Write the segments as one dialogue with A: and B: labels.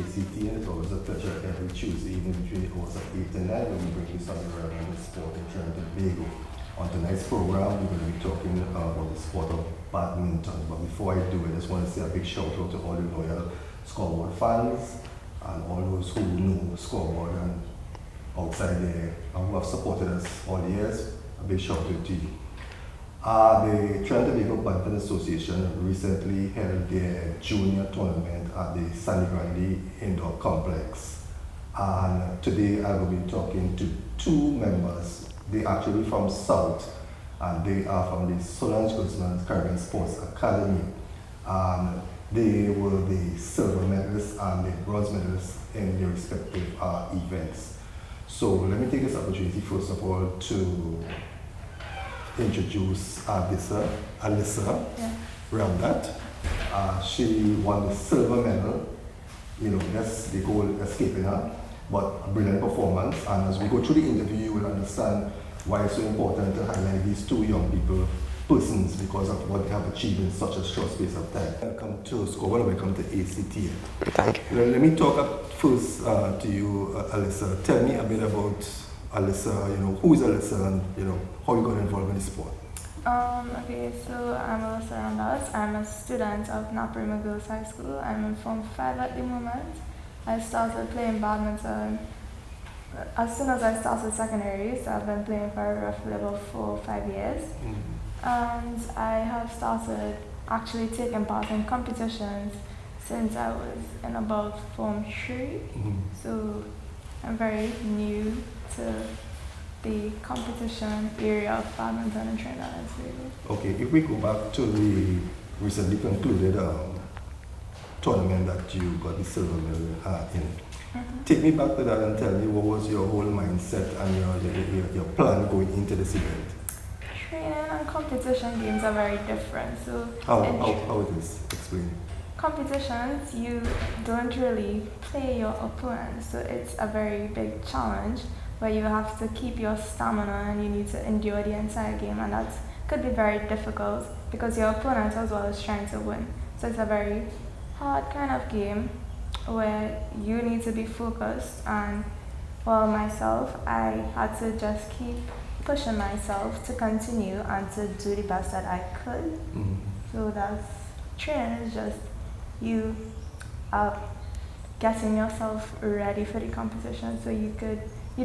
A: ACT, and it's always a pleasure every Tuesday evening between the hours of 8 and 9 when we bring you something relevant in sport in Trinidad and Tobago. On tonight's program, we're going to be talking about the sport of badminton. But before I do, I just want to say a big shout out to all the loyal Scoreboard fans and all those who know Scoreboard and outside there and who have supported us all the years. A big shout out to you. The Trinidad and Tobago Badminton Association recently held their junior tournament at the Sandy Grande Indoor Complex. And today I will be talking to two members. They are actually from South, and they are from the Solange Guzman Caribbean Sports Academy. And they were the silver medalists and the bronze medalists in their respective events. So let me take this opportunity first of all to introduce Alyssa Ramdat. She won the silver medal. You know, that's the goal escaping her, but a brilliant performance. And as we go through the interview, you will understand why it's so important to highlight these two young persons because of what they have achieved in such a short space of time. Welcome to Scoreboard, welcome to ACT.
B: Thank you.
A: Let me talk first to you, Alyssa. Tell me a bit about Alyssa, who is Alyssa and, how you got involved in the sport?
C: Okay, so I'm Alyssa Randas. I'm a student of Naparima Girls High School. I'm in Form 5 at the moment. I started playing badminton as soon as I started secondary, so I've been playing for roughly about 4 or 5 years. And I have started actually taking part in competitions since I was in about Form 3. So I'm very new to the competition area of badminton in Trinidad and Tobago.
A: Okay, if we go back to the recently concluded tournament that you got the silver medal in, take me back to that and tell me what was your whole mindset and your plan going into this event?
C: Training and competition games are very different. So
A: how it is? Explain.
C: Competitions, you don't really play your opponent, so it's a very big challenge where you have to keep your stamina and you need to endure the entire game, and that could be very difficult because your opponent as well is trying to win. So it's a very hard kind of game where you need to be focused, and myself, I had to just keep pushing myself to continue and to do the best that I could. So that's training is just you getting yourself ready for the competition, so you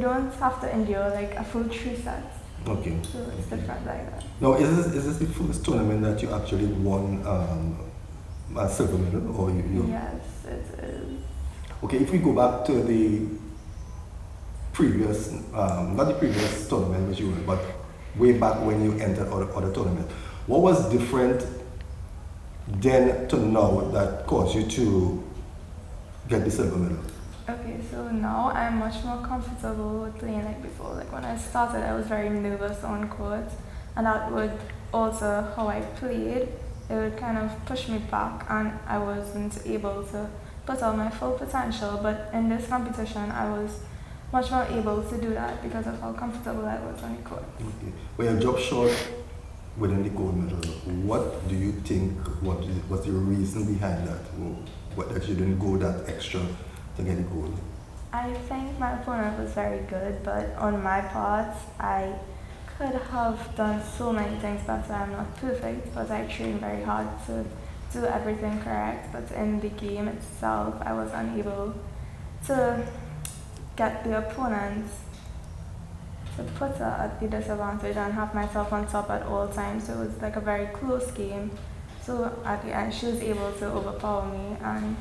C: don't have to endure like a full 3 sets.
A: Okay.
C: So it's different like that.
A: Now, is this the first tournament that you actually won a silver medal, or you?
C: Yes, it is.
A: Okay, if we go back to the previous, not the previous tournament which you won, but way back when you entered other tournament, what was different then to now that caused you to get the silver medal?
C: Okay, so now I'm much more comfortable with playing like before. Like when I started, I was very nervous on court, and that would alter how I played. It would kind of push me back, and I wasn't able to put out my full potential. But in this competition, I was much more able to do that because of how comfortable I was on the court.
A: Okay. Well, you dropped short within the gold medal. What do you think? What's the reason behind that? What that you didn't go that extra to get the gold?
C: I think my opponent was very good, but on my part, I could have done so many things better. I'm not perfect, but I trained very hard to do everything correct. But in the game itself, I was unable to get the opponent to put her at the disadvantage and have myself on top at all times. So it was like a very close game. So at the end, she was able to overpower me and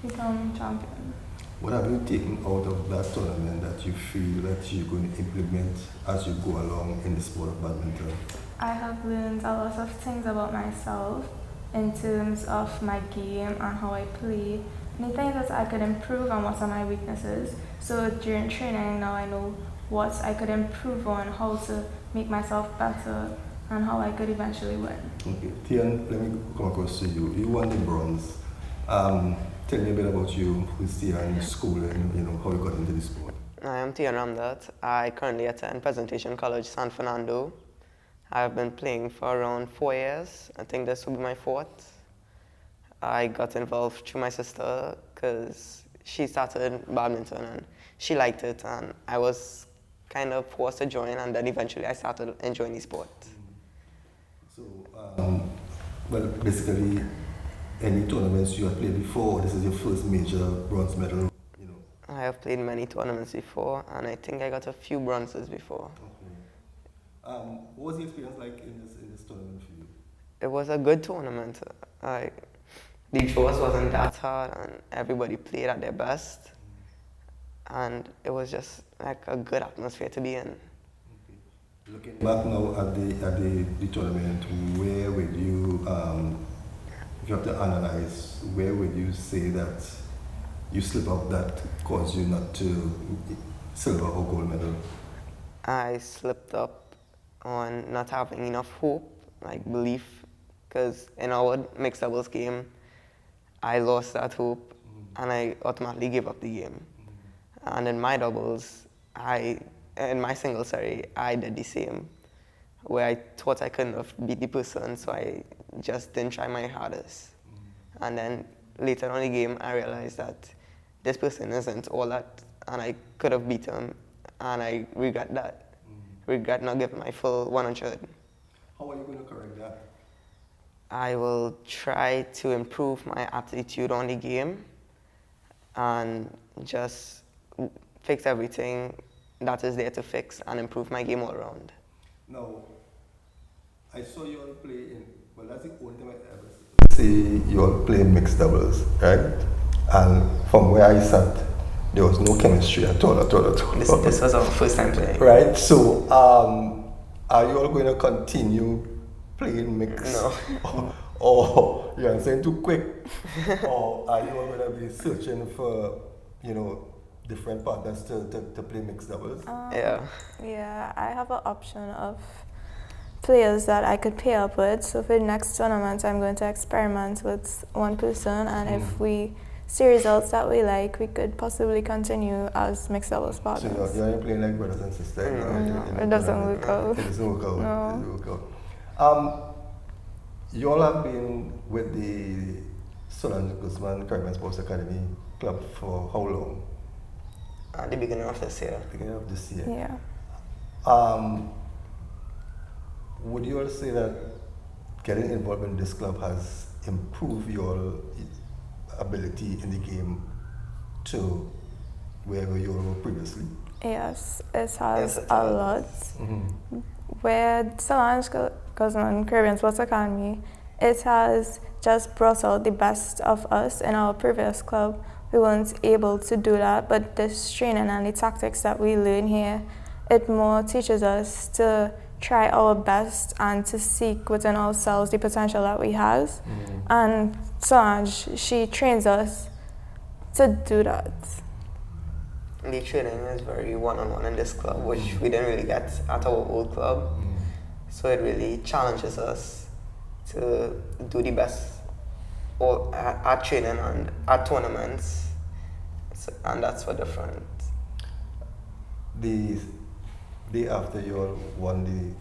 C: become champion.
A: What have you taken out of that tournament that you feel that you're going to implement as you go along in the sport of badminton?
C: I have learned a lot of things about myself in terms of my game and how I play, and the things that I could improve and what are my weaknesses. So during training now I know what I could improve on, how to make myself better, and how I could eventually win.
A: Okay, Tian, let me come across to you. You won the bronze. Tell me a bit about you, who's Tian, school, and how you got into the sport.
B: I am Tian Ramdat. I currently attend Presentation College, San Fernando. I've been playing for around 4 years. I think this will be my 4th. I got involved through my sister because she started badminton and she liked it, and I was kind of forced to join, and then eventually I started enjoying the sport.
A: So, well, basically, any tournaments you have played before, this is your first major bronze medal, you know?
B: I have played many tournaments before, and I think I got a few bronzes before.
A: Okay. What was the experience like in this tournament for you?
B: It was a good tournament. The draws wasn't that hard, and everybody played at their best. And it was just like a good atmosphere to be in.
A: Okay. Looking back now at the tournament, where would you, if you have to analyze, where would you say that you slip up that caused you not to silver or gold medal?
B: I slipped up on not having enough hope, like belief, because in our mixed doubles game, I lost that hope and I automatically gave up the game. And in my doubles, in my singles, I did the same, where I thought I couldn't have beat the person, so I just didn't try my hardest. And then later on in the game, I realized that this person isn't all that, and I could have beat him, and I regret that. Regret not giving my full 100.
A: How are you going to correct that?
B: I will try to improve my attitude on the game and just fix everything that is there to fix and improve my game all around.
A: Now, I saw you all play well, that's the only time I ever see you all play mixed doubles, right? And from where I sat, there was no chemistry at all.
B: This was our first time playing.
A: Right, so are you all going to continue playing mixed?
B: No.
A: Or you're answering too quick? Or are you all going to be searching for, different partners to play mixed doubles?
C: Yeah, I have an option of players that I could pair up with. So for the next tournament, I'm going to experiment with one person, and if we see results that we like, we could possibly continue as mixed doubles partners.
A: So you're only playing like brothers and sisters?
C: No, it doesn't work out.
A: It doesn't work out.
C: No.
A: It doesn't work out. You all have been with the Solange Guzman Caribbean Sports Academy club for how long?
B: At the beginning of this year.
A: Beginning of this year.
C: Yeah.
A: Would you all say that getting involved in this club has improved your ability in the game to wherever you were previously?
C: Yes, it has a lot. With Solange Guzman Caribbean Sports Academy, it has just brought out the best of us. In our previous club, we weren't able to do that, but this training and the tactics that we learn here, it more teaches us to try our best and to seek within ourselves the potential that we have. And Solange, she trains us to do that.
B: The training is very one-on-one in this club, which we didn't really get at our old club. So it really challenges us to do the best at training and at tournaments, and that's what different.
A: The day after you all won the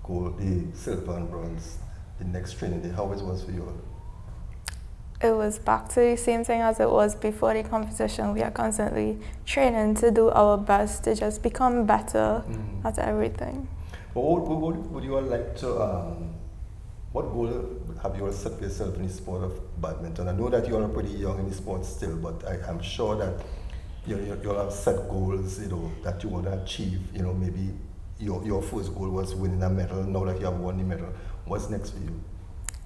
A: gold, the silver and bronze, the next training day, how it was for you all?
C: It was back to the same thing as it was before the competition. We are constantly training to do our best to just become better at everything.
A: But what would you all like to, what goal have you all set for yourself in the sport of badminton? I know that you all are pretty young in the sport still, but I'm sure that you all have set goals, that you want to achieve. Maybe your first goal was winning a medal. Now that you have won the medal, what's next for you?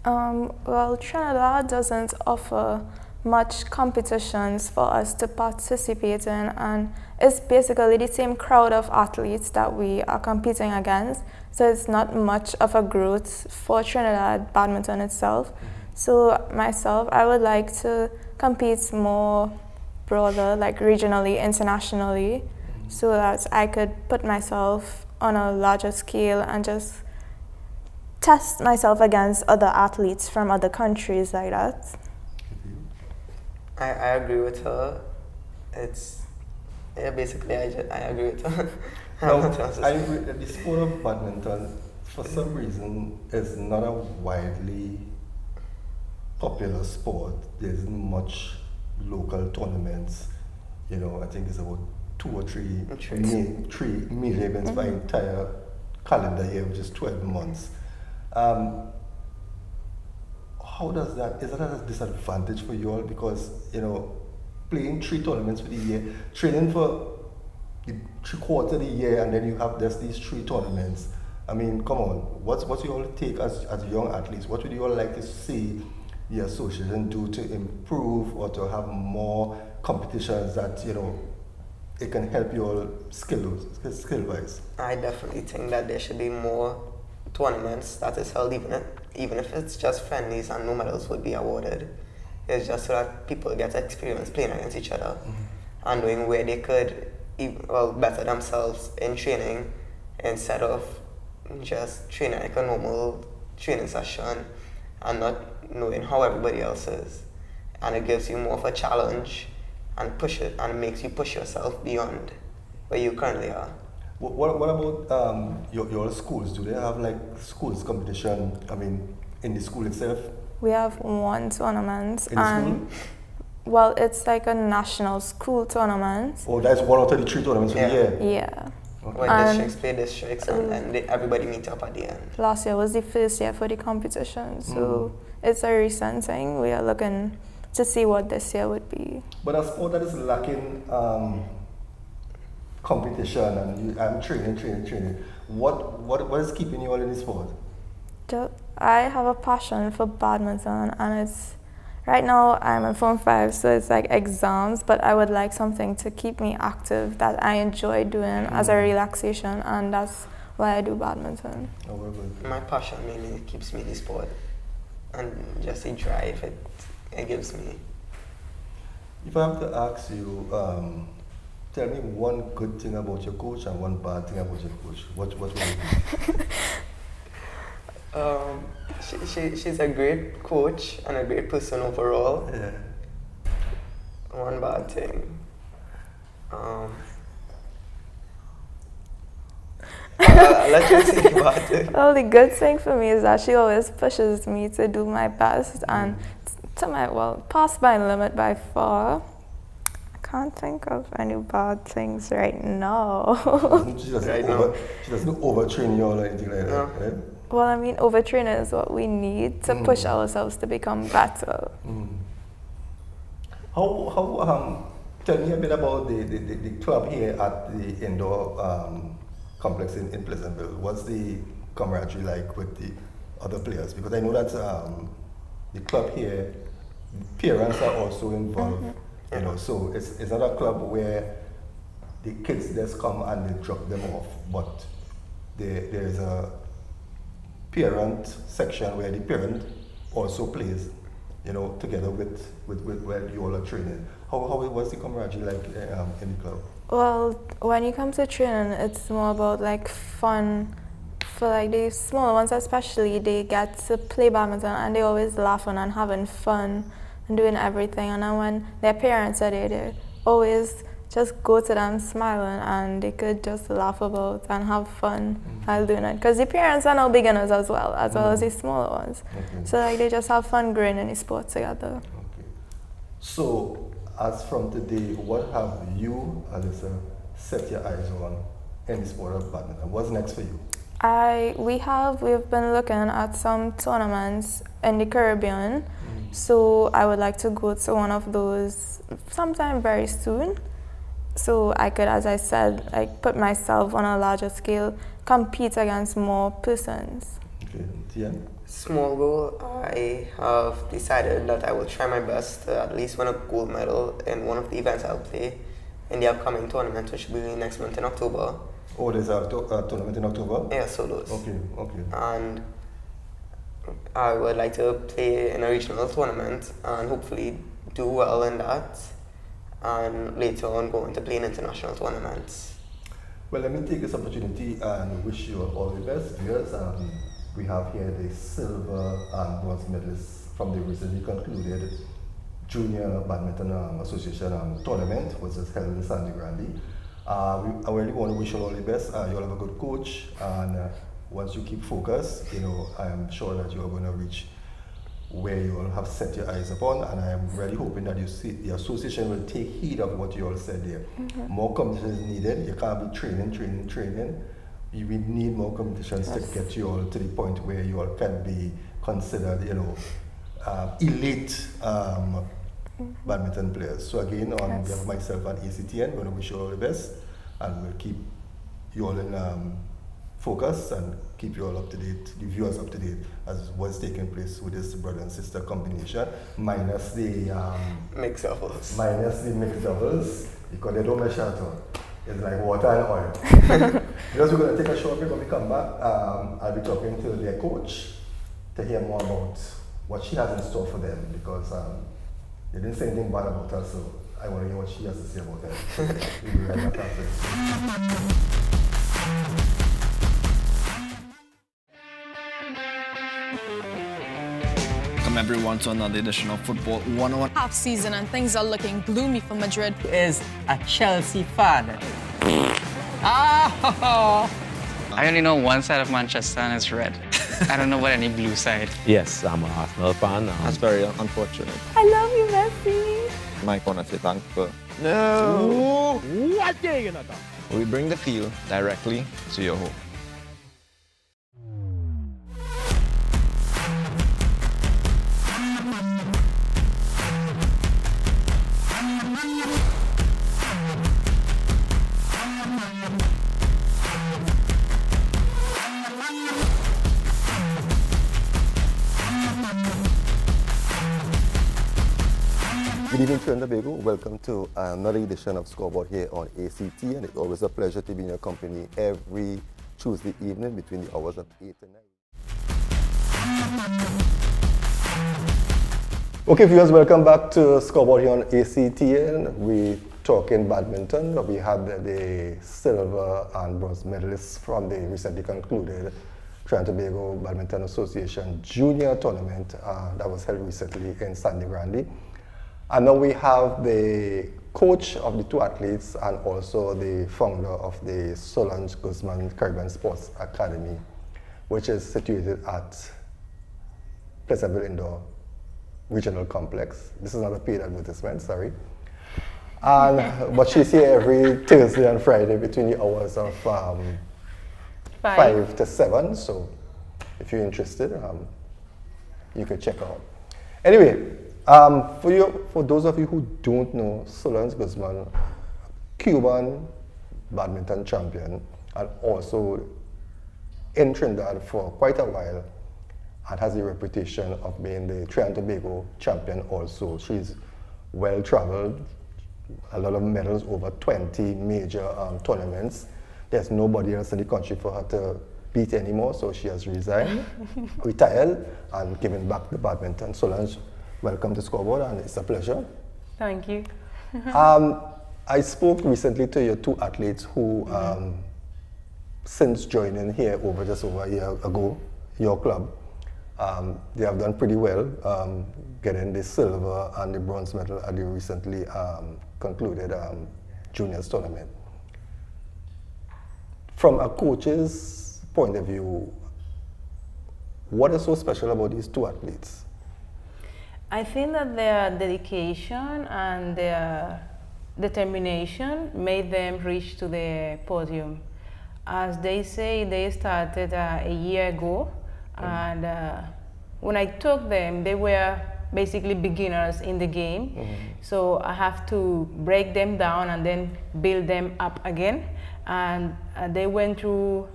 C: Well, Trinidad doesn't offer much competitions for us to participate in, and it's basically the same crowd of athletes that we are competing against, so it's not much of a growth for Trinidad badminton itself. So myself, I would like to compete more broader, like regionally, internationally, so that I could put myself on a larger scale and just test myself against other athletes from other countries like that.
B: I agree with her. Basically I agree with her.
A: I agree that the sport of badminton, for some reason, is not a widely popular sport. There isn't much local tournaments. You know, I think it's about 2 or 3
B: Three.
A: three major events by entire calendar year, which is 12 months. How does that, is that a disadvantage for you all? Because, you know, playing 3 tournaments for the year, training for the 3/4 of the year, and then you have just these 3 tournaments. I mean, come on, what's you all take as young athletes? What would you all like to see the association do to improve or to have more competitions that, you know, it can help you all skill-wise?
B: I definitely think that there should be more tournaments that is held, even if it's just friendlies and no medals would be awarded. It's just so that people get experience playing against each other and knowing where they could better themselves in training instead of just training like a normal training session and not knowing how everybody else is. And it gives you more of a challenge and makes you push yourself beyond where you currently are.
A: What about your schools? Do they have like schools competition? I mean, in the school itself?
C: We have 1 tournament.
A: In the school?
C: Well, it's like a national school tournament.
A: Oh, that's 1 out of the 3 tournaments for the year?
C: Yeah.
A: Okay.
B: Where districts play districts and everybody meet up at the end.
C: Last year was the first year for the competition, so it's a recent thing. We are looking to see what this year would be.
A: But a sport that is lacking competition and I'm training. What is keeping you all in this sport?
C: I have a passion for badminton, and it's right now I'm in Form 5, so it's like exams, but I would like something to keep me active that I enjoy doing as a relaxation, and that's why I do badminton.
A: Oh, very good.
B: My passion mainly keeps me in the sport, and just the drive it gives me.
A: If I have to ask you, tell me one good thing about your coach and one bad thing about your coach. What would it be?
B: She's a great coach and a great person overall.
A: Yeah.
B: One bad thing. I'll let you think about it.
C: Well, the good thing for me is that she always pushes me to do my best and past my limit by far. I can't think of any bad things right now.
A: She doesn't overtrain you or anything like that, right?
C: Well, I mean, overtraining is what we need to push ourselves to become better.
A: Tell me a bit about the club here at the indoor complex in Pleasantville. What's the camaraderie like with the other players? Because I know that the club here, parents are also involved. You know, so it's not a club where the kids just come and they drop them off, but there's a parent section where the parent also plays, you know, together with where you all are training. How was the camaraderie like in the club?
C: Well, when you come to training, it's more about like fun. For like the smaller ones especially, they get to play badminton and they always laughing and having fun and doing everything. And then when their parents are there, they always just go to them smiling and they could just laugh about and have fun while doing it. Because the parents are now beginners as well as the smaller ones. Okay. So like they just have fun growing in the sport together.
A: Okay. So as from today, what have you, Alyssa, set your eyes on in the sport of badminton? What's next for you? We've been looking at some tournaments in the Caribbean. So I would like to go to one of those sometime very soon. So I could, as I said, like put myself on a larger scale, compete against more persons. Okay, Tian?
B: Small goal, I have decided that I will try my best to at least win a gold medal in one of the events I'll play in the upcoming tournament, which will be next month in October.
A: Oh, there's a tournament in October?
B: Yeah, solos.
A: Okay.
B: And I would like to play in a regional tournament and hopefully do well in that, and later on go into playing international tournaments.
A: Well, let me take this opportunity and wish you all the best viewers. We have here the silver and bronze medalists from the recently concluded Junior Badminton Association tournament, which is held in Sandy Grande. I really want to wish you all the best. You'll have a good coach, and once you keep focused, you know, I am sure that you are going to reach where you all have set your eyes upon, and I'm really hoping that the association will take heed of what you all said there. More competition is needed. You can't be training. We need more competitions to get you all to the point where you all can be considered, elite badminton players. So again, on behalf of myself and ACTN, we're going to wish you all the best, and we'll keep you all in focus and keep you all up to date, the viewers up to date as what's taking place with this brother and sister combination, minus the
B: mixed doubles.
A: Because they don't measure at all. It's like water and oil. Because we're going to take a short break. When we come back, I'll be talking to their coach to hear more about what she has in store for them, because they didn't say anything bad about her, so I want to hear what she has to say about them. We'll be right back after this.
D: Welcome everyone to another edition of Football 101.
E: Half season and things are looking gloomy for Madrid.
F: Is a Chelsea fan.
G: I only know one side of Manchester and it's red. I don't know about any blue side.
H: Yes, I'm an Arsenal fan.
I: That's very unfortunate.
C: I love you, Messi.
I: Mike want to say thanks for...
H: No! What are you gonna do?
I: We bring the feel directly to your home.
A: Good evening, Trinidad and Tobago. Welcome to another edition of Scoreboard here on ACT, and it's always a pleasure to be in your company every Tuesday evening between the hours of 8 and 9. Okay, viewers, welcome back to Scoreboard here on ACTN. We're talking badminton. We had the silver and bronze medalists from the recently concluded Trinidad and Tobago Badminton Association Junior Tournament that was held recently in Sandy Grande. And now we have the coach of the two athletes and also the founder of the Solange Guzman Caribbean Sports Academy, which is situated at Pleasantville Indoor Regional Complex. This is not a paid advertisement, sorry. But she's here every Thursday and Friday between the hours of 5 to 7. So if you're interested, you can check out. Anyway, for those of you who don't know, Solange Guzman, Cuban badminton champion, and also in Trinidad for quite a while, and has a reputation of being the Trinidad and Tobago champion also. She's well traveled, a lot of medals, over 20 major tournaments. There's nobody else in the country for her to beat anymore, so she has retired, and given back the badminton. Solange, welcome to Scoreboard, and it's a pleasure.
J: Thank you.
A: I spoke recently to your two athletes who, since joining here just over a year ago, your club, they have done pretty well, getting the silver and the bronze medal at the recently concluded juniors tournament. From a coach's point of view, what is so special about these two athletes?
J: I think that their dedication and their determination made them reach to the podium. As they say, they started a year ago, and when I took them, they were basically beginners in the game. So I have to break them down and then build them up again. And they went through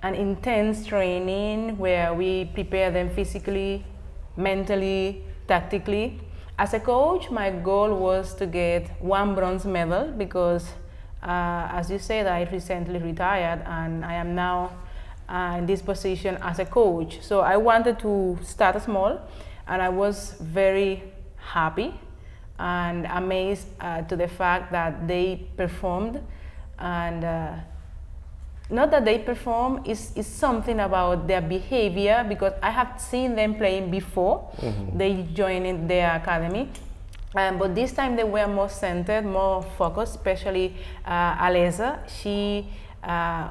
J: an intense training where we prepare them physically, mentally, tactically. As a coach, my goal was to get one bronze medal because, as you said, I recently retired and I am now in this position as a coach. So I wanted to start small, and I was very happy and amazed to the fact that they performed. And not that they perform, is something about their behavior, because I have seen them playing before they joined in their academy. But this time they were more centered, more focused, especially Aleza. She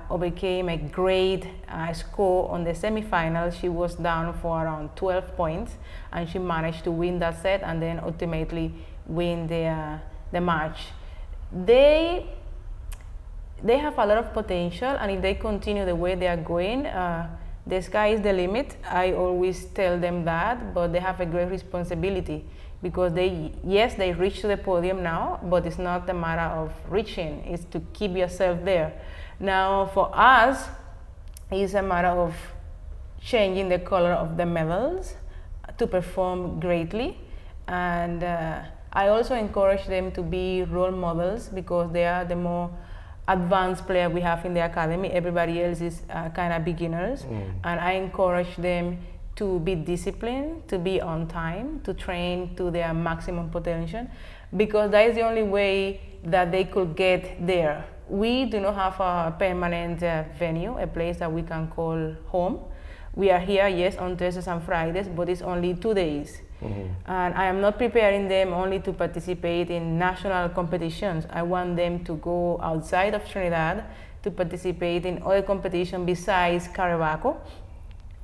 J: overcame a great score on the semi-finals. She was down for around 12 points, and she managed to win that set and then ultimately win the match. They have a lot of potential, and if they continue the way they are going, the sky is the limit. I always tell them that, but they have a great responsibility because they reach to the podium now, but it's not a matter of reaching, it's to keep yourself there. Now for us, it's a matter of changing the color of the medals to perform greatly, and I also encourage them to be role models because they are the more advanced player we have in the academy. Everybody else is kind of beginners, and I encourage them to be disciplined, to be on time, to train to their maximum potential, because that is the only way that they could get there. We do not have a permanent venue, a place that we can call home. We are here, yes, on Thursdays and Fridays, but it's only 2 days. And I am not preparing them only to participate in national competitions. I want them to go outside of Trinidad to participate in other competitions besides Carabaco,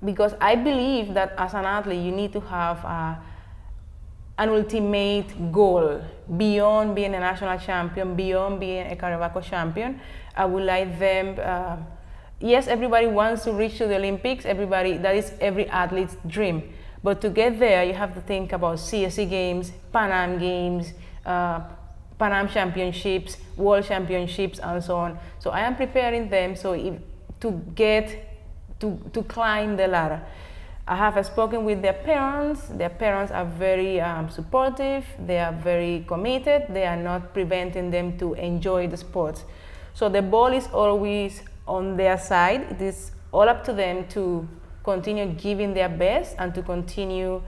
J: because I believe that as an athlete you need to have an ultimate goal beyond being a national champion, beyond being a Carabaco champion. I would like them, yes, everybody wants to reach to the Olympics, that is every athlete's dream. But to get there, you have to think about CSC Games, Pan Am Games, Pan Am Championships, World Championships, and so on. So I am preparing them to climb the ladder. I have spoken with their parents. Their parents are very supportive. They are very committed. They are not preventing them to enjoy the sport. So the ball is always on their side. It is all up to them to continue giving their best and to continue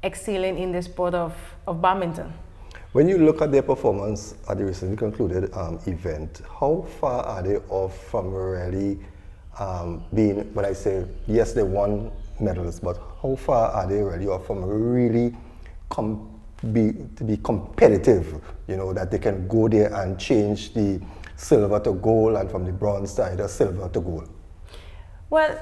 J: excelling in the sport of badminton.
A: When you look at their performance at the recently concluded event, how far are they off from really being, when I say, yes, they won medals, but how far are they really off from really to be competitive, you know, that they can go there and change the silver to gold and from the bronze side of silver to gold?
J: Well,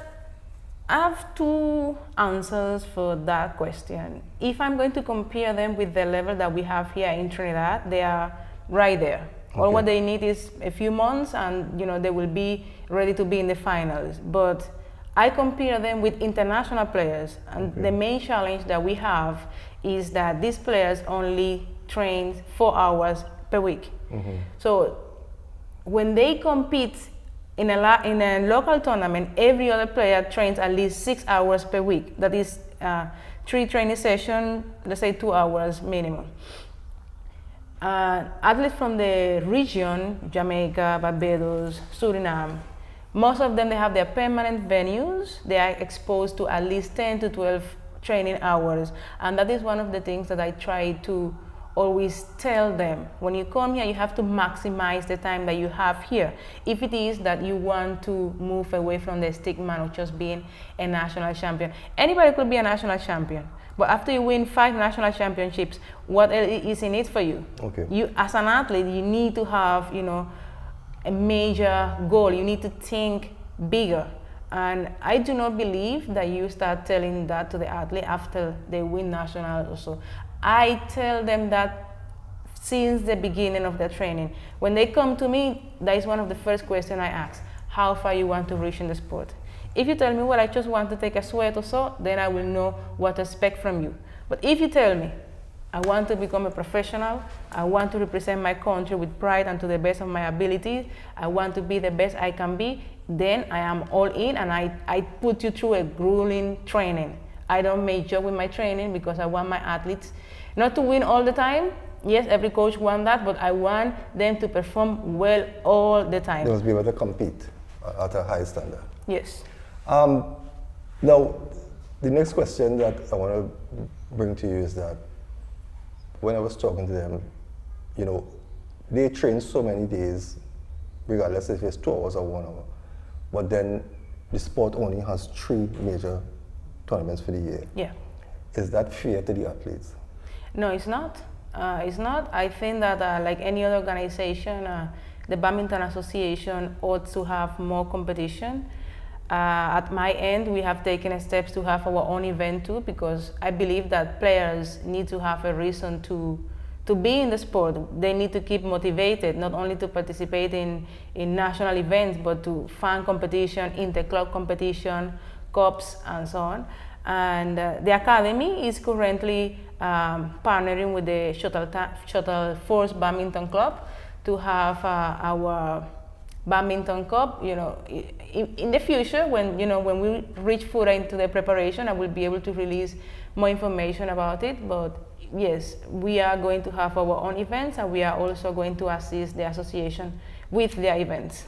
J: I have two answers for that question. If I'm going to compare them with the level that we have here in Trinidad, they are right there. Okay. All what they need is a few months and they will be ready to be in the finals. But I compare them with international players, and the main challenge that we have is that these players only train 4 hours per week. So when they compete in a local tournament, every other player trains at least 6 hours per week. That is 3 training sessions, let's say 2 hours minimum. Athletes from the region, Jamaica, Barbados, Suriname, most of them, they have their permanent venues. They are exposed to at least 10 to 12 training hours. And that is one of the things that I try to always tell them. When you come here, you have to maximize the time that you have here. If it is that you want to move away from the stigma of just being a national champion. Anybody could be a national champion. But after you win 5 national championships, what is in it for you? Okay. You, as an athlete, you need to have, a major goal. You need to think bigger. And I do not believe that you start telling that to the athlete after they win nationals or so. I tell them that since the beginning of their training. When they come to me, that is one of the first questions I ask. How far you want to reach in the sport? If you tell me, well, I just want to take a sweat or so, then I will know what to expect from you. But if you tell me, I want to become a professional, I want to represent my country with pride and to the best of my abilities, I want to be the best I can be, then I am all in, and I put you through a grueling training. I don't make joke with my training because I want my athletes not to win all the time. Yes, every coach wants that, but I want them to perform well all the time.
A: They must be able to compete at a high standard.
J: Yes.
A: Now, the next question that I want to bring to you is that when I was talking to them, they train so many days, regardless if it's 2 hours or 1 hour, but then the sport only has 3 major tournaments for the year.
J: Yeah.
A: Is that fair to the athletes?
J: No, it's not. It's not. I think that like any other organization, the Badminton Association ought to have more competition. At my end, we have taken steps to have our own event too, because I believe that players need to have a reason to be in the sport. They need to keep motivated, not only to participate in national events, but to fan competition, inter-club competition, cups, and so on. And the Academy is currently partnering with the Shuttle Force Badminton Club to have our Badminton Cup. You know, in the future, when we reach further into the preparation, I will be able to release more information about it. But yes, we are going to have our own events, and we are also going to assist the association with their events.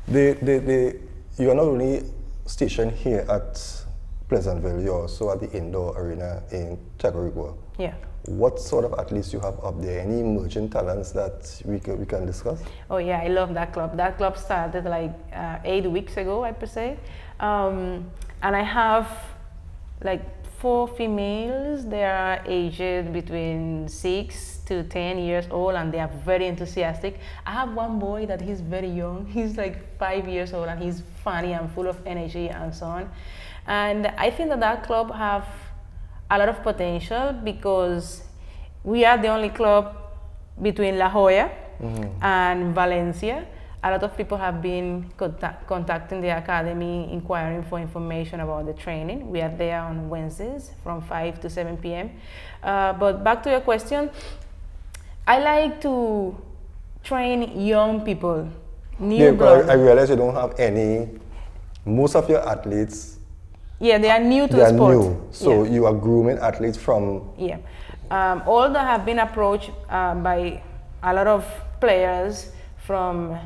A: You are not only stationed here at Pleasantville, you're also at the indoor arena in Chagarigua.
J: Yeah.
A: What sort of athletes you have up there? Any emerging talents that we can discuss?
J: Oh yeah, I love that club. That club started like 8 weeks ago, I per se. And I have like 4 females. They are aged between 6 to 10 years old, and they are very enthusiastic. I have one boy that he's very young. He's like 5 years old, and he's funny and full of energy and so on. And I think that club have a lot of potential, because we are the only club between La Jolla and Valencia. A lot of people have been contacting the Academy, inquiring for information about the training. We are there on Wednesdays from 5 to 7 p.m. But back to your question, I like to train young people, new blood.
A: I realize you don't have any, most of your athletes,
J: they are new to the sport.
A: New. So you are grooming athletes from...
J: Yeah. All that have been approached by a lot of players from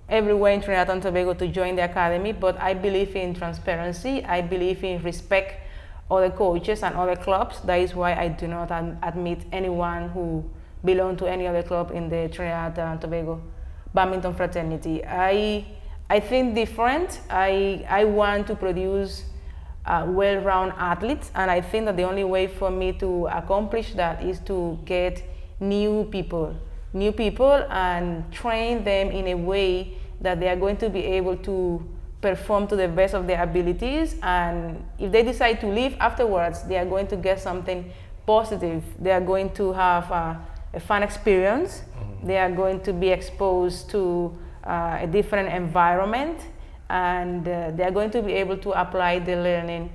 J: everywhere in Trinidad and Tobago to join the Academy, but I believe in transparency. I believe in respect other coaches and other clubs. That is why I do not admit anyone who belongs to any other club in the Trinidad and Tobago badminton fraternity. I think different. I want to produce well-rounded athletes, and I think that the only way for me to accomplish that is to get new people and train them in a way that they are going to be able to perform to the best of their abilities. And if they decide to leave afterwards, they are going to get something positive. They are going to have a fun experience. They are going to be exposed to a different environment, and they are going to be able to apply the learning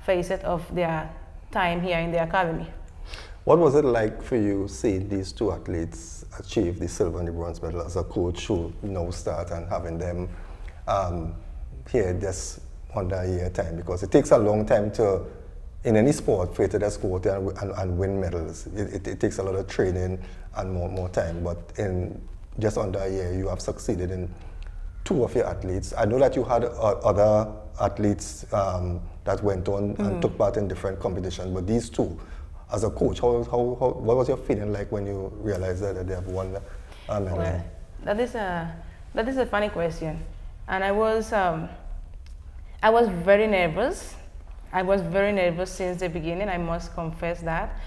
J: facet of their time here in the Academy.
A: What was it like for you seeing these 2 athletes achieve the silver and the bronze medal as a coach who now start and having them here just under a year time? Because it takes a long time to, in any sport, for you to just go out there and win medals. It takes a lot of training and more time, but in just under a year, you have succeeded in 2 of your athletes. I know that you had other athletes that went on and took part in different competitions, but these 2, as a coach, what was your feeling like when you realized that they have won a medal?
J: Well, that is a funny question, and I was very nervous. I was very nervous since the beginning. I must confess that.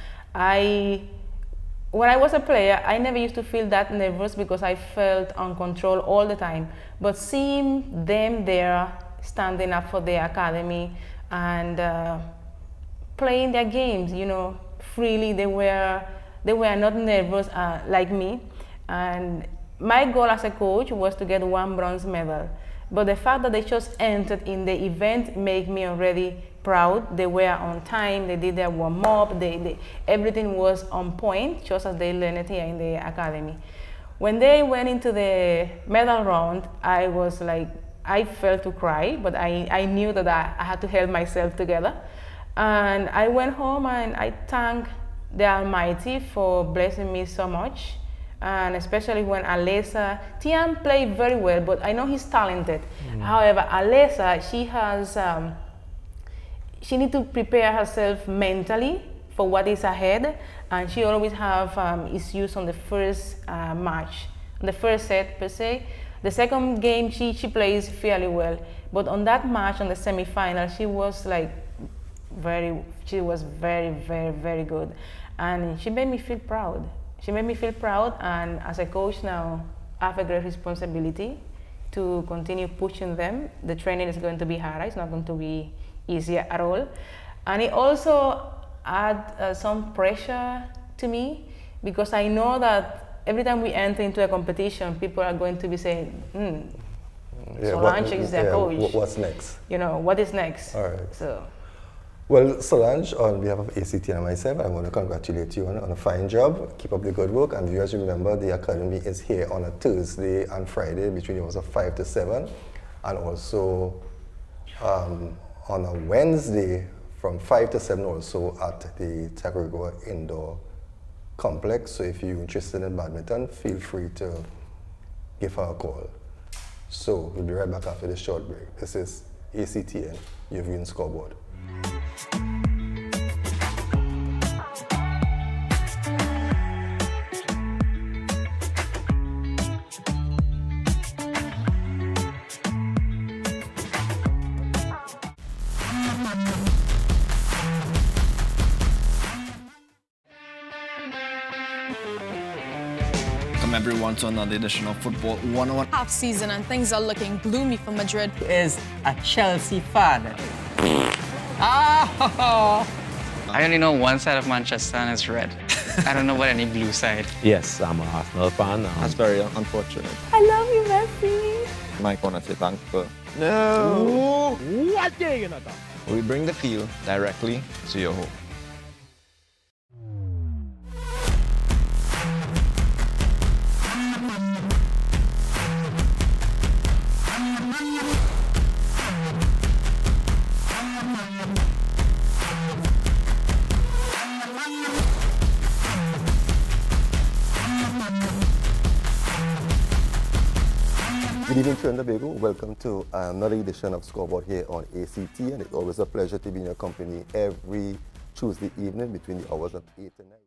J: When I was a player, I never used to feel that nervous because I felt on control all the time. But seeing them there, standing up for the Academy and playing their games, freely, they were not nervous like me. And my goal as a coach was to get 1 bronze medal. But the fact that they just entered in the event made me already proud. They were on time, they did their warm-up, everything was on point, just as they learned it here in the Academy. When they went into the medal round, I was like, I felt to cry, but I knew that I had to hold myself together. And I went home and I thanked the Almighty for blessing me so much. And especially when Alessa, Tian played very well, but I know he's talented. However, Alessa, she needs to prepare herself mentally for what is ahead, and she always have issues on the first match, on the first set per se. The second game, she plays fairly well, but on that match, on the semi-final, she was very, very good, and she made me feel proud. She made me feel proud, and as a coach now, have a great responsibility to continue pushing them. The training is going to be harder, it's not going to be easier at all. And it also add some pressure to me, because I know that every time we enter into a competition, people are going to be saying, Solange is their coach.
A: What's next?
J: You know, what is next?
A: All right.
J: So.
A: Well, Solange, on behalf of ACT and myself, I want to congratulate you on a fine job. Keep up the good work. And viewers, remember, the Academy is here on a Thursday and Friday between the hours of 5 to 7. And also on a Wednesday from 5 to 7 also at the Tacarigua Indoor Complex. So if you're interested in badminton, feel free to give her a call. So we'll be right back after this short break. This is ACTN, you're viewing Scoreboard.
D: Welcome everyone to another edition of Football 101.
E: Half season and things are looking gloomy for Madrid.
F: Is a Chelsea fan.
G: I only know one side of Manchester and it's red. I don't know about any blue side.
H: Yes, I'm an Arsenal fan.
I: That's very unfortunate.
J: I love you, Messi.
I: Mike, want to say thank you.
H: No! What are you gonna do?
I: We bring the field directly to your home.
A: Good evening, Trinidad and Tobago. Welcome to another edition of Scoreboard here on ACT, and it's always a pleasure to be in your company every Tuesday evening between the hours of 8 and 9.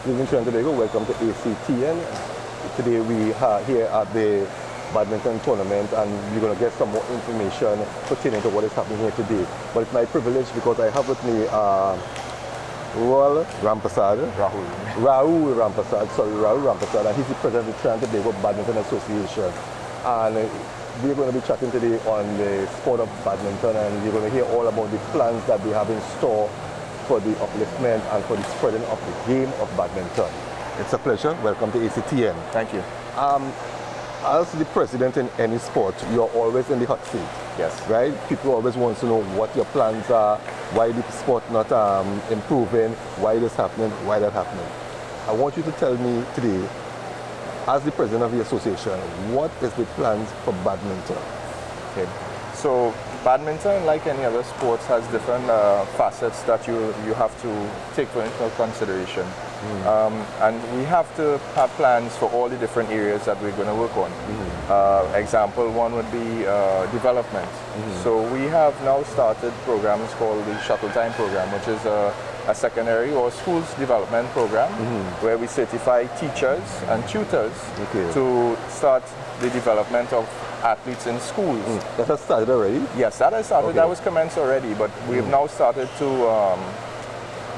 A: Good evening, Trinidad and Tobago. Welcome to ACTN. Today we are here at the badminton tournament, and we're going to get some more information pertaining to what is happening here today. But it's my privilege because I have with me Rahul Rampasad, and he's the president of the Trinidad and Tobago Badminton Association. And we're going to be chatting today on the sport of badminton, and we're going to hear all about the plans that they have in store for the upliftment and for the spreading of the game of badminton. It's a pleasure. Welcome to ACTN.
I: Thank you.
A: As the president in any sport, you're always in the hot seat.
I: Yes.
A: Right? People always want to know what your plans are, why the sport not improving, why this happening, why that happening. I want you to tell me today, as the president of the association, what is the plans for badminton?
K: Okay. So badminton, like any other sports, has different facets that you have to take into consideration. And we have to have plans for all the different areas that we're going to work on. Example one would be development. So we have now started programs called the Shuttle Time program, which is a secondary or schools development program where we certify teachers and tutors to start the development of athletes in schools.
A: That has started already?
K: Yes, that has started. That was commenced already, but we've now started to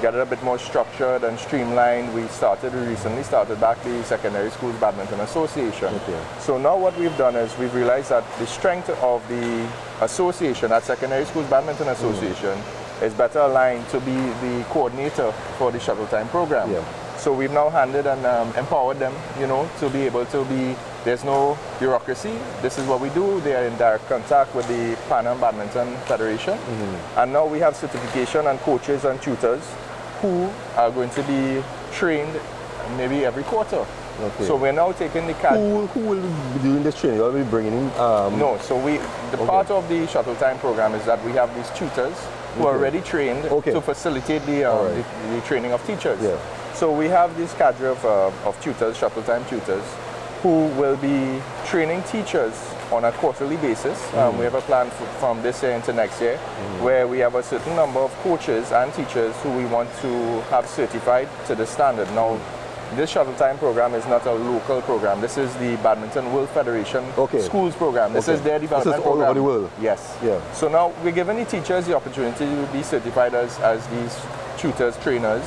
K: get it a bit more structured and streamlined. We recently started back the Secondary Schools Badminton Association. So now what we've done is we've realized that the strength of the association, that Secondary Schools Badminton Association, is better aligned to be the coordinator for the Shuttle Time program. So we've now handed and empowered them, to be able to be, there's no bureaucracy. This is what we do. They are in direct contact with the Pan Am Badminton Federation. And now we have certification and coaches and tutors who are going to be trained maybe every quarter. So we're now taking the
A: Who will be doing this training? You'll be bringing in?
K: No, so part of the Shuttle Time program is that we have these tutors who are already trained to facilitate the training of teachers. So we have this cadre of tutors, Shuttle Time tutors, who will be training teachers on a quarterly basis. We have a plan from this year into next year where we have a certain number of coaches and teachers who we want to have certified to the standard. Now, this Shuttle Time program is not a local program. This is the Badminton World Federation Schools program. This is their development program.
A: This is all over the world?
K: Yes. So now we're giving the teachers the opportunity to be certified as these tutors, trainers,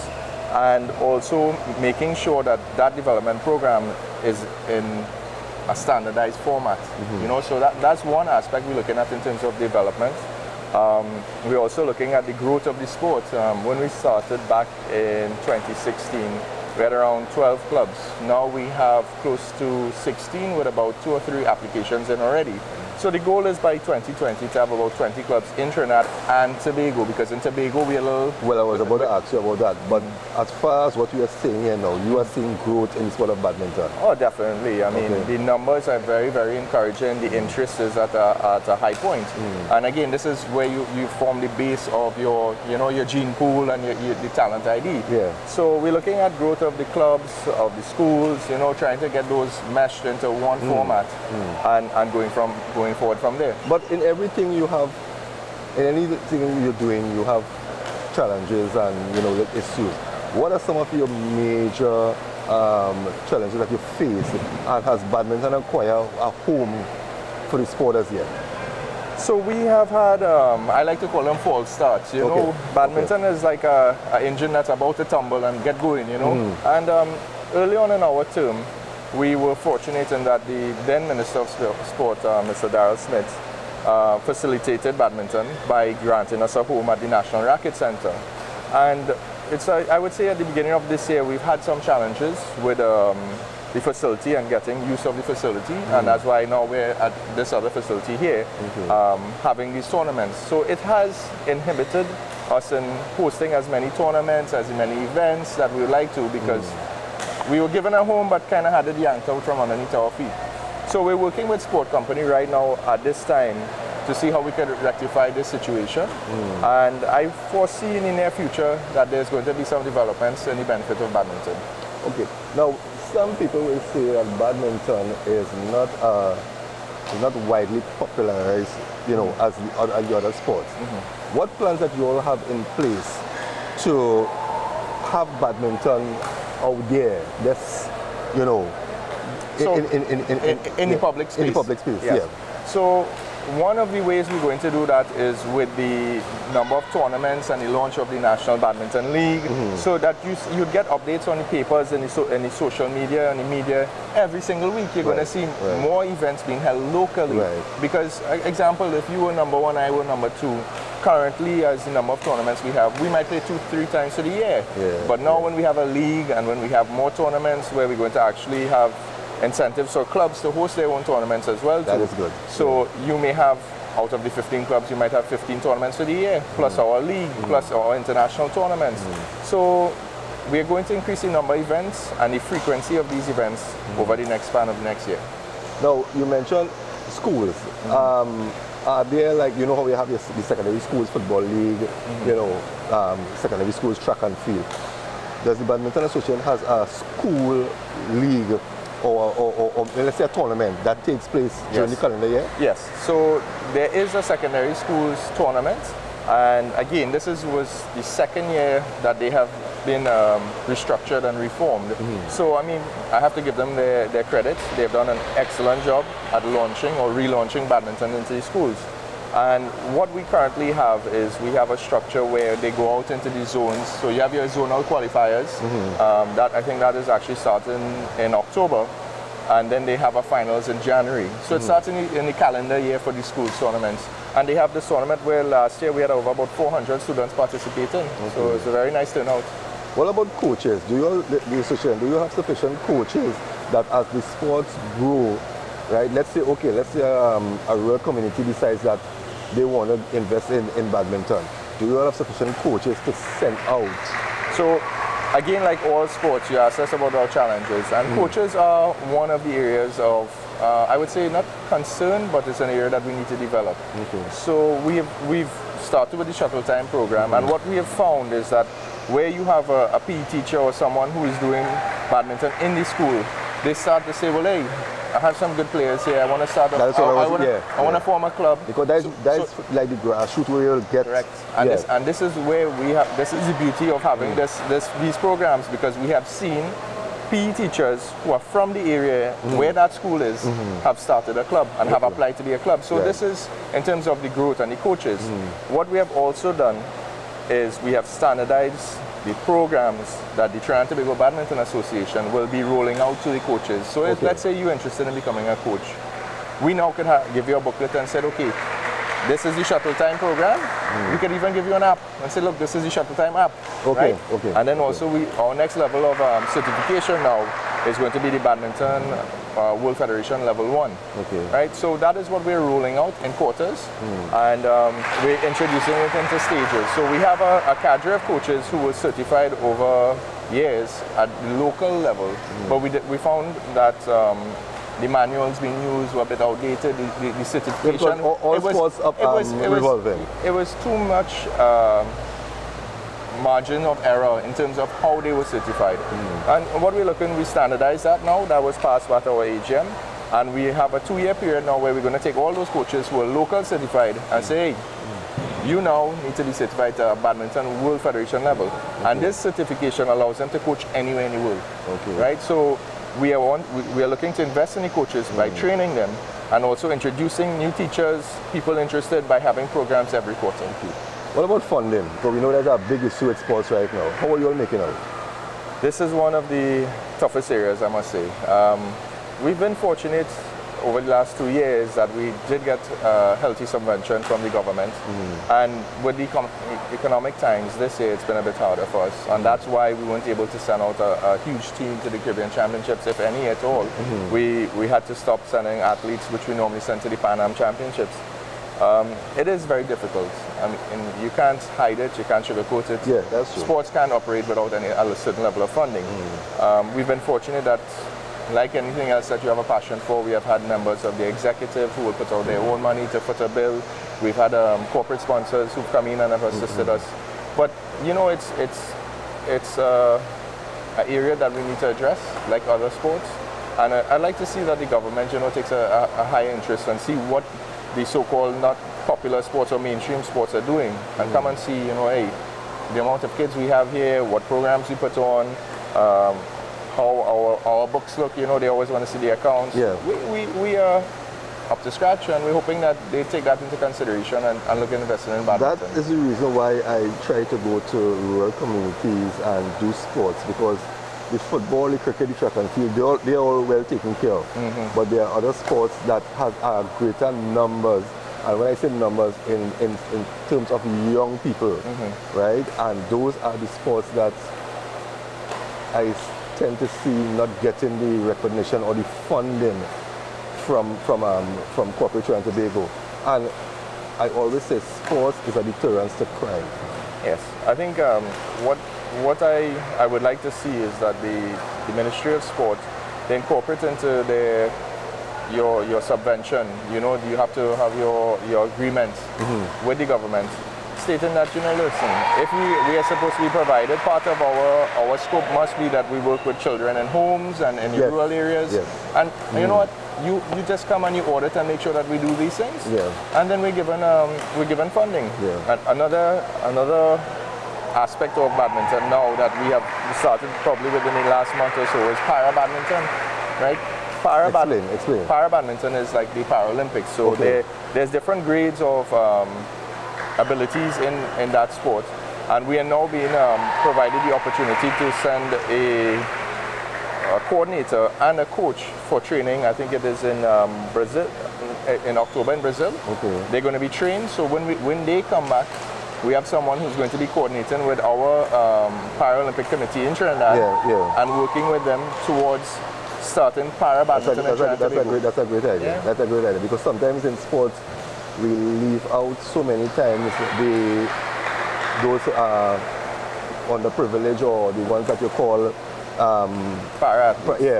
K: and also making sure that that development program is in a standardized format. You know, so that's one aspect we're looking at in terms of development. We're also looking at the growth of the sport. When we started back in 2016, we had around 12 clubs. Now we have close to 16 with about 2 or 3 applications in already. So the goal is by 2020 to have about 20 clubs in Trinidad and Tobago, because in Tobago we're a little...
A: Well, I was about to ask you about that, but as far as what you are saying here now, you are seeing growth in the sport of badminton.
K: Oh, definitely. I mean, the numbers are very, very encouraging. The interest is at a high point. And again, this is where you form the base of your, you know, your gene pool and the talent ID.
A: Yeah.
K: So we're looking at growth of the clubs, of the schools, you know, trying to get those meshed into one format and going forward from there.
A: But in everything you have, in anything you're doing, you have challenges and, you know, issues. What are some of your major challenges that you face, and has badminton acquired a home for the sport as yet?
K: So we have had, I like to call them false starts. You know, badminton is like a engine that's about to tumble and get going, you know. And early on in our term, we were fortunate in that the then Minister of Sport, Mr. Darrell Smith, facilitated badminton by granting us a home at the National Racket Center. And it's, I would say at the beginning of this year, we've had some challenges with the facility and getting use of the facility, and that's why now we're at this other facility here, having these tournaments. So it has inhibited us in hosting as many tournaments, as many events that we would like to, because we were given a home but kind of had it yanked out from underneath our feet. So we're working with Sport Company right now at this time to see how we can rectify this situation. And I foresee in the near future that there's going to be some developments in the benefit of badminton.
A: Okay. Now, some people will say that badminton is not widely popularized, you know, as the other sports. What plans that you all have in place to have badminton out there, that's, you know,
K: so in the public space?
A: In the public space,
K: yes. So one of the ways we're going to do that is with the number of tournaments and the launch of the National Badminton League, so that you get updates on the papers and the social media and the media every single week. You're going to see more events being held locally. Because, example, if you were number 1, I were number 2, currently, as the number of tournaments we have, we might play 2-3 times a year. But now when we have a league and when we have more tournaments where we're going to actually have incentives for clubs to host their own tournaments as well.
A: That is good.
K: So you may have, out of the 15 clubs, you might have 15 tournaments for the year, plus our league, plus our international tournaments. So we are going to increase the number of events and the frequency of these events over the next span of next year.
A: Now, you mentioned schools. Are there, like, you know how we have the secondary schools football league, you know, secondary schools track and field. Does the Badminton Association has a school league or let's say a tournament that takes place during the calendar year?
K: Yes. So there is a secondary schools tournament, and again, this was the second year that they have been restructured and reformed. So I mean, I have to give them their credit. They've done an excellent job at launching or relaunching badminton into the schools. And what we currently have is we have a structure where they go out into the zones. So you have your zonal qualifiers. That I think that is actually starting in October. And then they have a finals in January. So it starts in the calendar year for the schools tournaments. And they have this tournament where last year we had over about 400 students participating. So it's a very nice turnout.
A: What about coaches? Do you have sufficient coaches that as the sports grow, right? Let's say a rural community decides that they want to invest in badminton. Do you have sufficient coaches to send out?
K: So again, like all sports, you asked us about our challenges, and coaches are one of the areas of, I would say, not concern, but it's an area that we need to develop. So we've started with the shuttle time program, and what we have found is that where you have a PE teacher or someone who is doing badminton in the school, they start to say, well, hey, I have some good players here. I want to start up. I want to form a club.
A: Because that is like the grassroots where you'll get.
K: Correct. And this is where we have. This is the beauty of having these programs, because we have seen PE teachers who are from the area where that school is have started a club and have applied to be a club. So this is in terms of the growth and the coaches. What we have also done is we have standardized the programs that the Trinidad and Tobago Badminton Association will be rolling out to the coaches. So if, let's say you're interested in becoming a coach, we now can give you a booklet and say, okay, this is the shuttle time program. We could even give you an app and say, look, this is the shuttle time app. Right? And then also our next level of certification now is going to be the Badminton World Federation Level 1. Right? So that is what we're rolling out in quarters, and we're introducing it into stages. So we have a cadre of coaches who were certified over years at the local level, but we found that the manuals being used were a bit outdated, the certification.
A: All sports revolving.
K: It was too much margin of error in terms of how they were certified. And what we're looking, we standardize that now. That was passed at our AGM. And we have a 2-year period now where we're going to take all those coaches who are local certified and say, hey, you now need to be certified at Badminton World Federation level. And this certification allows them to coach anywhere in the world. Right? So we are looking to invest in the coaches by training them and also introducing new teachers, people interested by having programs every quarter.
A: What about funding? Because we know there's a big issue with sports right now. How are you all making out?
K: This is one of the toughest areas, I must say. We've been fortunate over the last 2 years that we did get a healthy subvention from the government. And with the economic times this year, it's been a bit harder for us. And that's why we weren't able to send out a huge team to the Caribbean Championships, if any at all. We had to stop sending athletes, which we normally send to the Pan Am Championships. It is very difficult. I mean, you can't hide it, you can't sugarcoat it.
A: Yeah, that's true.
K: Sports can't operate without a certain level of funding. We've been fortunate that, like anything else that you have a passion for, we have had members of the executive who will put out their own money to foot a bill. We've had corporate sponsors who've come in and have assisted us. But you know, it's an area that we need to address, like other sports. And I'd like to see that the government, you know, takes a higher interest and see what the so-called not popular sports or mainstream sports are doing, and come and see, you know, hey, the amount of kids we have here, what programs we put on, how our books look. You know, they always want to see the accounts. We are up to scratch, and we're hoping that they take that into consideration and look at investing in badminton.
A: That is the reason why I try to go to rural communities and do sports, because the football, the cricket, the track and field, they're all well taken care of. But there are other sports that have greater numbers, and when I say numbers, in terms of young people, right? And those are the sports that I tend to see not getting the recognition or the funding from corporate Trinidad and Tobago. And I always say sports is a deterrence to crime.
K: Yes, I think what I would like to see is that the Ministry of Sport, they incorporate into your subvention. You know, you have to have your agreement with the government, stating that, you know, listen, if we are supposed to be provided, part of our scope must be that we work with children in homes and in rural areas. And you know what? You just come and you audit and make sure that we do these things. And then we're given funding. And another aspect of badminton now that we have started probably within the last month or so is para badminton, right?
A: Explain.
K: Para badminton is like the Paralympics. So there's different grades of abilities in that sport, and we are now being provided the opportunity to send a coordinator and a coach for training. I think it is in Brazil, in October in Brazil. They're going to be trained, so when they come back, we have someone who's going to be coordinating with our Paralympic committee in Trinidad and working with them towards starting para badminton in Trinidad.
A: That's a great idea. That's a great idea, because sometimes in sports we leave out so many times those underprivileged, or the ones that you call
K: para.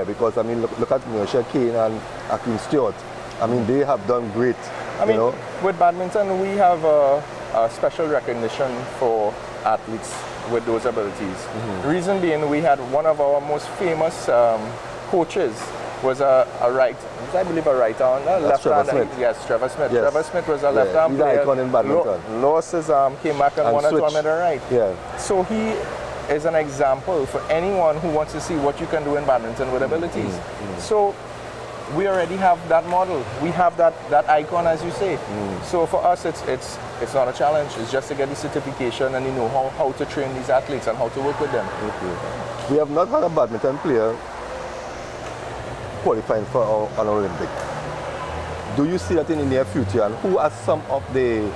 A: Because I mean, look at Marsha Kane and Akeem Stewart. I mean, they have done great.
K: I mean, with badminton, we have a special recognition for athletes with those abilities. The reason being, we had one of our most famous coaches was a right arm, left-hand. Yes, Trevor Smith.
A: Yes.
K: Trevor Smith was a left-arm player.
A: He's an icon in badminton.
K: Lost his arm, came back and won a tournament on right. So he is an example for anyone who wants to see what you can do in badminton with abilities. So we already have that model. We have that icon, as you say. So for us, it's not a challenge. It's just to get the certification and how to train these athletes and how to work with them.
A: Okay. We have not had a badminton player qualifying for an Olympic. Do you see that in the near future? And who are some of the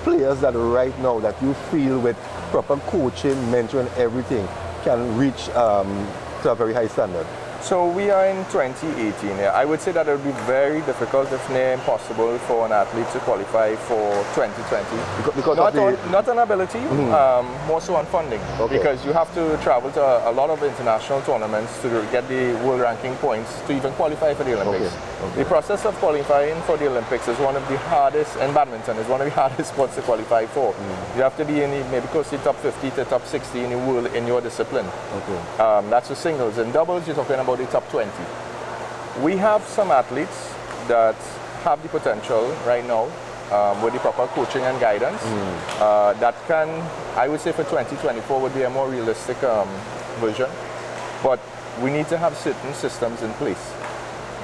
A: players that right now that you feel with proper coaching, mentoring, everything can reach to a very high standard?
K: So we are in 2018. I would say that it would be very difficult, if not impossible, for an athlete to qualify for 2020.
A: Because
K: not on ability, more so on funding.
A: Okay.
K: Because you have to travel to a lot of international tournaments to get the world ranking points to even qualify for the Olympics.
A: Okay.
K: The process of qualifying for the Olympics is one of the hardest, in badminton, is one of the hardest sports to qualify for. You have to be in maybe close to top 50 to top 60 in the world in your discipline.
A: Okay.
K: That's for singles. In doubles, you're talking about the top 20. We have some athletes that have the potential right now with the proper coaching and guidance that can, I would say for 2024 would be a more realistic version, but we need to have certain systems in place,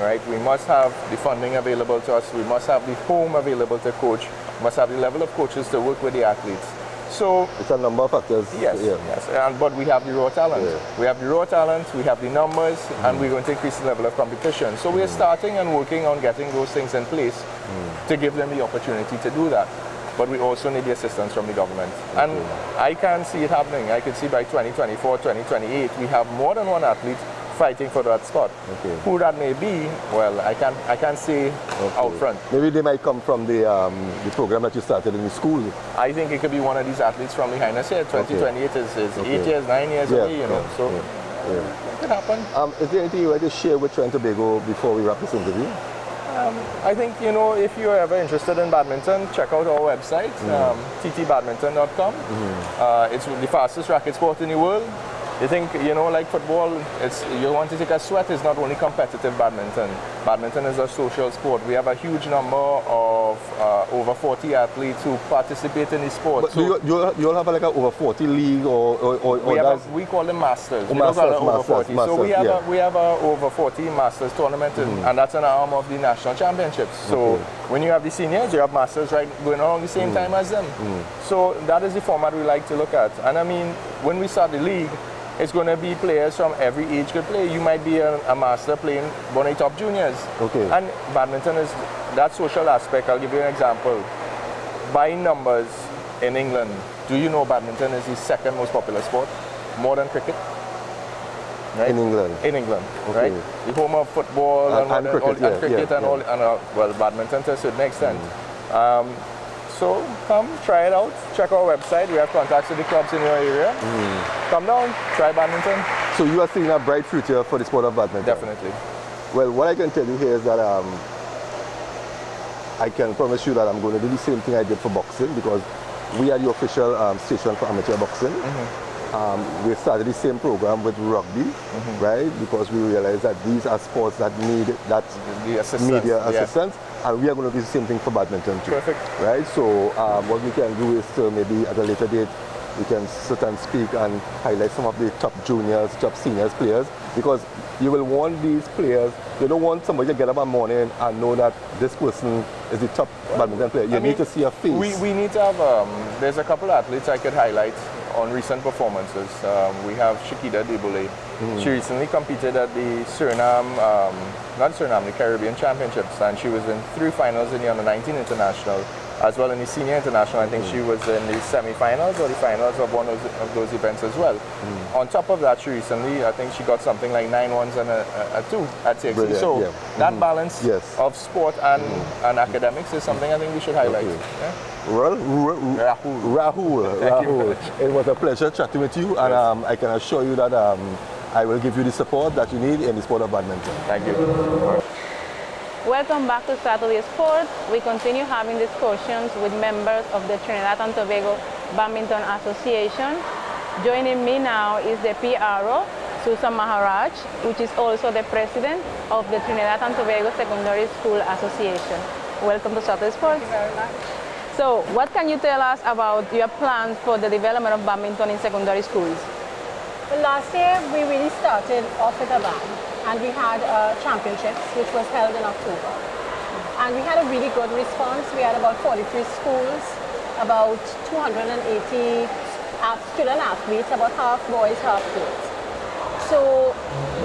K: right? We must have the funding available to us, we must have the home available to coach, we must have the level of coaches to work with the athletes. So
A: it's a number of factors.
K: Yes, but we have the raw talent. We have the raw talent, we have the numbers, and we're going to increase the level of competition. So we're starting and working on getting those things in place to give them the opportunity to do that. But we also need the assistance from the government. And I can see it happening. I can see by 2024, 2028, we have more than one athlete fighting for that spot. Who that may be, well, I can't say out front.
A: Maybe they might come from the program that you started in the school.
K: I think it could be one of these athletes from behind us here. 2028 is 8 years, 9 years away, you know. So it could happen.
A: Is there anything you want to share with Trinidad and Tobago before we wrap this interview?
K: I think, you know, if you're ever interested in badminton, check out our website, ttbadminton.com. It's the fastest racket sport in the world. You think, you know, like football, you want to take a sweat, it's not only competitive badminton. Badminton is a social sport. We have a huge number of over 40 athletes who participate in the sport.
A: But so you all have like a over 40 league
K: we call them masters. We don't call them over 40. So we have a over 40 masters tournament, and that's an arm of the national championships. So when you have the seniors, you have masters going on the same time as them. So that is the format we like to look at. And I mean, when we start the league, it's going to be players from every age could play. You might be a master playing one of the top juniors. And badminton is that social aspect. I'll give you an example. By numbers in England, do you know badminton is the second most popular sport? More than cricket? Right?
A: In England?
K: In England, right? The home of football and cricket, well, badminton to a certain extent. So come, try it out, check our website. We have contacts with the clubs in your area. Come down, try badminton.
A: So you are seeing a bright future for the sport of badminton?
K: Definitely.
A: Well, what I can tell you here is that I can promise you that I'm going to do the same thing I did for boxing, because we are the official station for amateur boxing. We started the same program with rugby, right? Because we realized that these are sports that need that media assistance. And we are going to do the same thing for badminton too.
K: Perfect.
A: Right? So what we can do is to maybe at a later date, we can sit and speak and highlight some of the top juniors, top seniors players, because you will want these players, you don't want somebody to get up in the morning and know that this person is the top badminton player. You need to see a face.
K: We need to have, there's a couple of athletes I could highlight on recent performances. We have Shakida Debole. She recently competed at the the Caribbean Championships, and she was in 3 finals in the Under-19 International, as well in the Senior International. I think she was in the semi-finals or the finals of one of those events as well. On top of that, she recently, I think she got something like 9 1s and a 2 at CXC. So that balance of sport and academics is something I think we should highlight.
A: Well, Rahul, it was a pleasure chatting with you, and I can assure you that I will give you the support that you need in the sport of badminton.
K: Thank you.
J: Welcome back to Saturday Sport. We continue having discussions with members of the Trinidad and Tobago Badminton Association. Joining me now is the PRO, Susan Maharaj, which is also the president of the Trinidad and Tobago Secondary School Association. Welcome to Saturday Sport.
L: Thank you very much.
J: So, what can you tell us about your plans for the development of badminton in secondary schools?
L: Well, last year we really started off with a bang. and we had a championship which was held in October. And we had a really good response. We had about 43 schools, about 280 student athletes, about half boys, half girls. So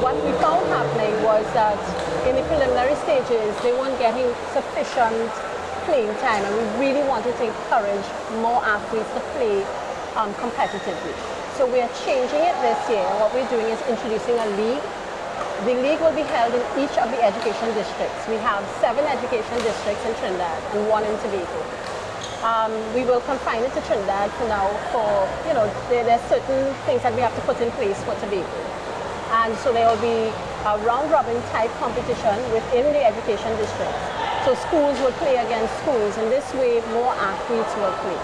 L: what we found happening was that in the preliminary stages, they weren't getting sufficient playing time, and we really wanted to encourage more athletes to play competitively. So we are changing it this year. What we're doing is introducing a league. The league will be held in each of the education districts. We have 7 education districts in Trinidad and 1 in Tobago. We will confine it to Trinidad for now for, there's certain things that we have to put in place for Tobago. And so there will be a round-robin type competition within the education districts. So schools will play against schools, and this way more athletes will play.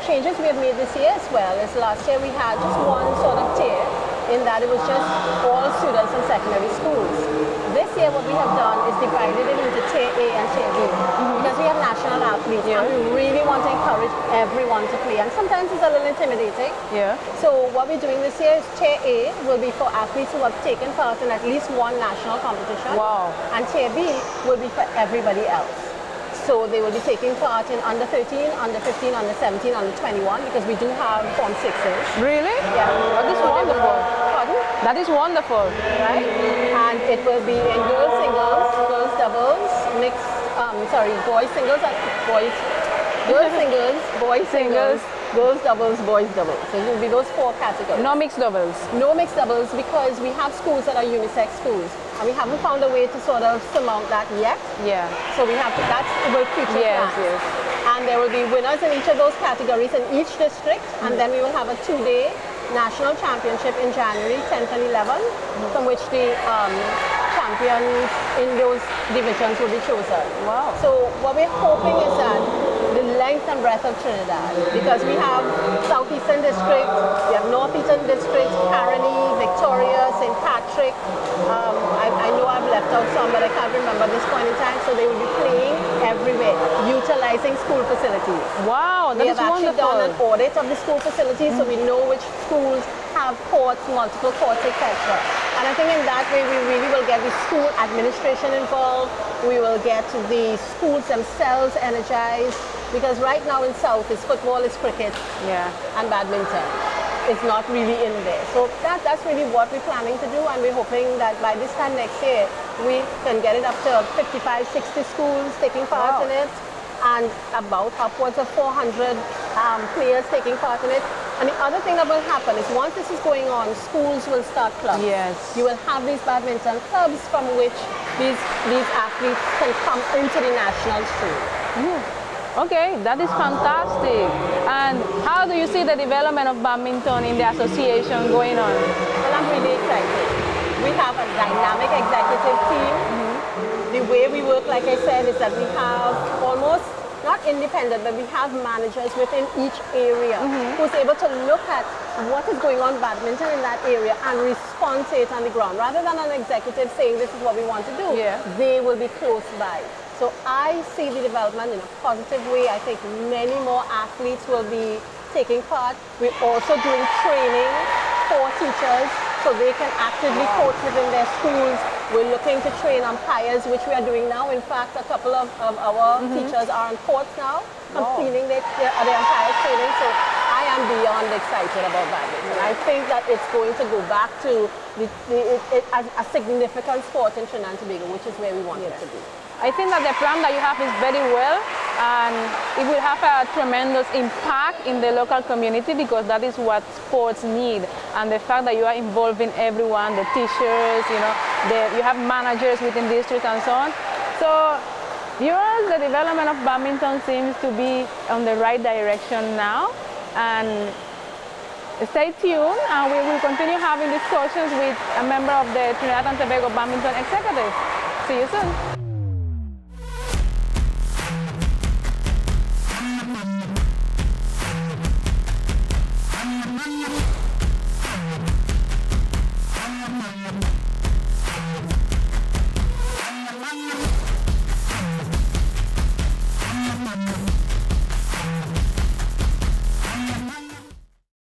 L: Changes we have made this year as well is last year we had just one sort of tier in that it was just all students in secondary schools. This year what we have done is divided it into tier A and tier B because we have national athletes and we really want to encourage everyone to play, and sometimes it's a little intimidating. So what we're doing this year is tier A will be for athletes who have taken part in at least one national competition. And tier B will be for everybody else. So they will be taking part in under 13, under 15, under 17, under 21 because we do have Form 6s.
J: Really?
L: Yeah.
J: That is wonderful.
L: Pardon?
J: That is wonderful.
L: Right? And it will be in girls singles, girls doubles, mixed, boys singles and boys, girls singles, boys singles, girls doubles, boys doubles. So it will be those 4 categories.
J: No mixed doubles?
L: No mixed doubles because we have schools that are unisex schools. And we haven't found a way to sort of surmount that yet. So we have to, that's the future plan. And there will be winners in each of those categories in each district. And then we will have a 2-day national championship in January 10th and 11th, from which the champions in those divisions will be chosen. So what we're hoping is that the length and breadth of Trinidad, because we have Southeastern District, we have Northeastern District, Caroni, Victoria, St. Patrick. I know I've left out some, but I can't remember this point in time. So they will be playing everywhere, utilizing school facilities.
J: Wow, that is wonderful.
L: We have actually done an audit of the school facilities, so we know which schools have courts, multiple courts, etc. And I think in that way we really will get the school administration involved. We will get the schools themselves energized, because right now in South is football, is cricket, and badminton. It's not really in there. So that's really what we're planning to do, and we're hoping that by this time next year we can get it up to 55, 60 schools taking part in it, and about upwards of 400 players taking part in it. And the other thing that will happen is once this is going on, schools will start clubs. You will have these badminton clubs from which these athletes can come into the national stream.
J: Okay, that is fantastic. And how do you see the development of badminton in the association going on?
L: Well, I'm really excited. We have a dynamic executive team. The way we work, like I said, is that we have almost, not independent, but we have managers within each area who's able to look at what is going on badminton in that area and respond to it on the ground. Rather than an executive saying this is what we want to do, they will be close by. So I see the development in a positive way. I think many more athletes will be taking part. We're also doing training for teachers so they can actively coach within their schools. We're looking to train umpires, which we are doing now. In fact, a couple of our teachers are on courts now, completing their umpire training. So I am beyond excited about badminton. I think that it's going to go back to a significant sport in Trinidad and Tobago, which is where we want it to be.
J: I think that the plan that you have is very well, and it will have a tremendous impact in the local community, because that is what sports need. And the fact that you are involving everyone, the teachers, you have managers within districts and so on. So viewers, the development of badminton seems to be on the right direction now. And stay tuned, and we will continue having discussions with a member of the Trinidad and Tobago Badminton Executive. See you soon.